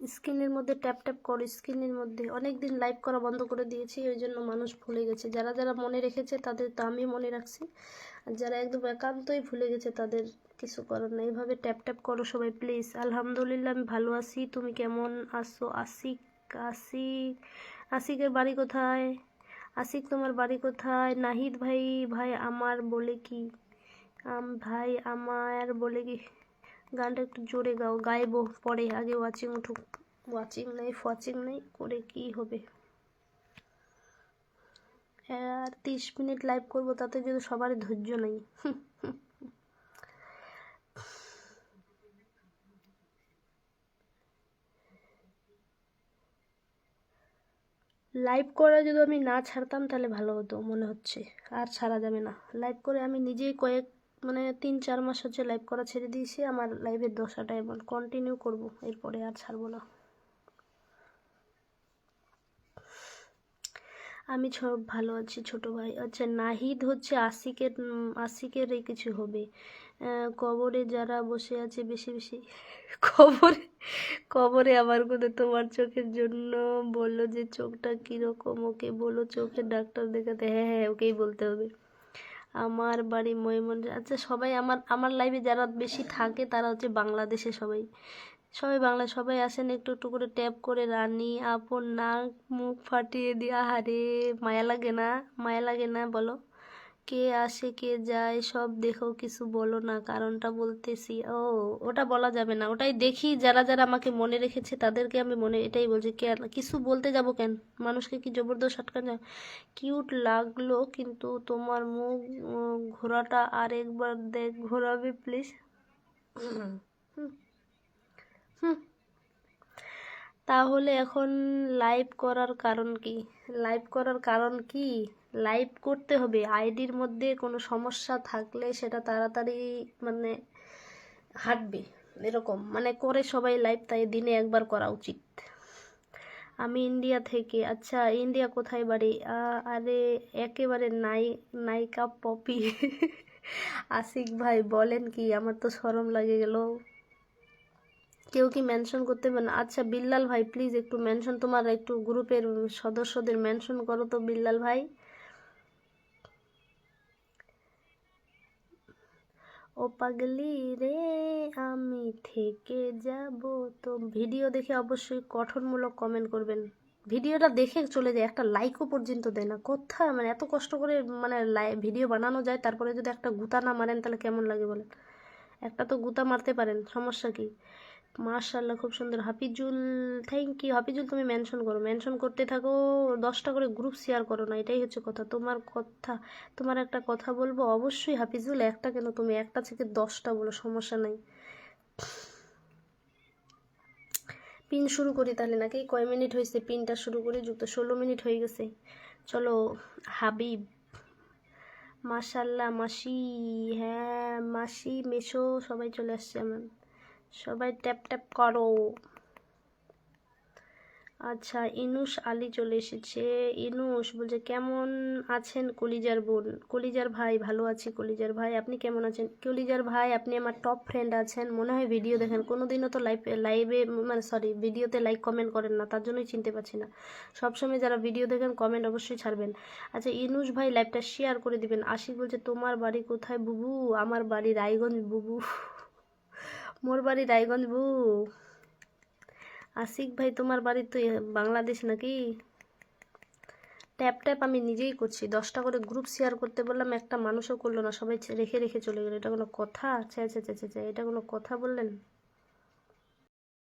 স্ক্রিনের মধ্যে tap tap করো, স্ক্রিনের মধ্যে। অনেক দিন লাইভ করা বন্ধ করে দিয়েছি, ওই জন্য মানুষ ভুলে গেছে। যারা যারা মনে রেখেছে তাদের তো আমি মনে রাখছি, আর যারা একদম একান্তই ভুলে গেছে তাদের কিছু করার নেই। এইভাবে ট্যাপ ট্যাপ করো সবাই প্লিজ। আলহামদুলিল্লাহ আমি ভালো আছি, তুমি কেমন আছো? আশিক, আশিক, আশিকের বাড়ি কোথায়? আশিক তোমার বাড়ি কোথায়? নাহিদ ভাই, ভাই আমার বলে কি, ভাই আমার বলে কি, গানটা একটু জোরে গাও। গাইবো পরে, আগে ওয়াচিং উঠুক। ওয়াচিং নেই ফচিং নেই করে কি হবে? আর 30 মিনিট লাইভ করবো, তাতে যদি সবারই ধৈর্য নেই। লাইভ করা যদি আমি না ছাড়তাম তাহলে ভালো হতো মনে হচ্ছে, আর ছাড়া যাবে না লাইভ করে। আমি নিজেই মানে 3-4 মাস হচ্ছে লাইভ করা ছেড়ে দিয়েছি। আমার লাইভের দশাটা এমন, কন্টিনিউ করব, এরপরে আর ছাড়বো না। আমি সব ভালো আছি ছোট ভাই। আচ্ছা নাহিদ হচ্ছে আশিকের, আশিকের এই কিছু হবে। কবরে যারা বসে আছে বেশি বেশি, কবরে, কবরে আবার করে তোমার চোখের জন্য বললো যে চোখটা কীরকম, ওকে বলো চোখের ডাক্তার দেখাতে। হ্যাঁ হ্যাঁ ওকেই বলতে হবে। আমার বাড়ি ময়মনসিংহ। আচ্ছা সবাই আমার আমার লাইভে যারা বেশি থাকে তারা হচ্ছে বাংলাদেশে। সবাই সবাই বাংলা, সবাই আসেন একটু একটু করে ট্যাপ করে। রানী আপন নাক মুখ ফাটিয়ে দিয়া, আহারে মায়া লাগে না? মায়া লাগে না বলো? কে আসে কে যায় সব দেখো, কিছু বলো না, কারণটা বলতেছি। ও ওটা বলা যাবে না, ওটাই দেখি। যারা যারা আমাকে মনে রেখেছে তাদেরকে আমি মনে, এটাই বলছি। কে কিছু বলতে যাব কেন? মানুষকে কি জবরদস্ত আটকান যায়? কিউট লাগলো কিন্তু তোমার মুখ ঘোরাটা আরেকবার দেখ, ঘোরাবে প্লিজ। হুম হুম। তাহলে এখন লাইভ করার কারণ কি? লাইভ করার কারণ কি? লাইভ করতে হবে। আইডির মধ্যে কোনো সমস্যা থাকলে সেটা তাড়াতাড়ি মানে হাঁটবে, এরকম মানে করে সবাই লাইভ, তাই দিনে একবার করা উচিত। আমি ইন্ডিয়া থেকে। আচ্ছা ইন্ডিয়া কোথায় বাড়ি? আরে একেবারে নায়িকা পপি। আশিক ভাই বলেন কি? আমার তো শরম লাগে গেল। কেউ কি মেনশন করতে পারেন? আচ্ছা বিল্লাল ভাই প্লিজ একটু মেনশন, তোমার একটু গ্রুপের সদস্যদের মেনশন করো তো বিল্লাল ভাই। ও পাগলি রে আমি থেকে যাব। তো ভিডিও দেখে অবশ্যই গঠনমূলক কমেন্ট করবেন। ভিডিওটা দেখে চলে যায়, একটা লাইকও পর্যন্ত দেয় না। কোথায় মানে এত কষ্ট করে মানে ভিডিও বানানো যায়, তারপরে যদি একটা গুতা না মারেন তাহলে কেমন লাগে বলেন? একটা তো গুতা মারতে পারেন, সমস্যা কি? মাশাআল্লাহ খুব সুন্দর। Hafizul, thank you. হাফিজুল তুমি মেনশন করো, মেনশন করতে থাকো। 10টা করে গ্রুপ শেয়ার করো না, এটাই হচ্ছে কথা। তোমার একটা কথা বলবো অবশ্যই হাফিজুল। একটা কেন, তুমি একটা থেকে 10টা বলো, সমস্যা নাই। পিন শুরু করি তাহলে নাকি? কয় মিনিট হয়েছে? পিনটা শুরু করি, যুক্ত 16 মিনিট হয়ে গেছে। চলো হাবিব, মাশাল্লাহ মাসি, হ্যাঁ মাসি মেশো সবাই চলে আসছে আমার। সবাই ট্যাপ ট্যাপ করো। আচ্ছা ইনুস আলী চলে এসেছে। ইনুস বলছে কেমন আছেন কলিজার বোন? কলিজার ভাই ভালো আছি। কলিজার ভাই আপনি কেমন আছেন? কলিজার ভাই আপনি আমার টপ ফ্রেন্ড আছেন মনে হয়। ভিডিও দেখেন, কোনোদিনও তো লাইভে মানে সরি ভিডিওতে লাইক কমেন্ট করেন না, তার জন্যই চিনতে পারছি না। সবসময় যারা ভিডিও দেখেন কমেন্ট অবশ্যই ছাড়বেন। আচ্ছা ইনুস ভাই লাইভটা শেয়ার করে দিবেন। আশিক বলছে তোমার বাড়ি কোথায় বুবু? আমার বাড়ি রায়গঞ্জ বুবু। মোর বাড়ি রায়গঞ্জ বুবু। আশিক ভাই তোমার বাড়ি তো বাংলাদেশ নাকি? ট্যাপ ট্যাপ আমি নিজেই করছি। 10টা করে গ্রুপ শেয়ার করতে বললাম, একটা মানুষও করলো না, সবাই রেখে রেখে চলে গেলো। এটা কোনো কথা? আচ্ছা আচ্ছা আচ্ছা আচ্ছা, এটা কোনো কথা বললেন?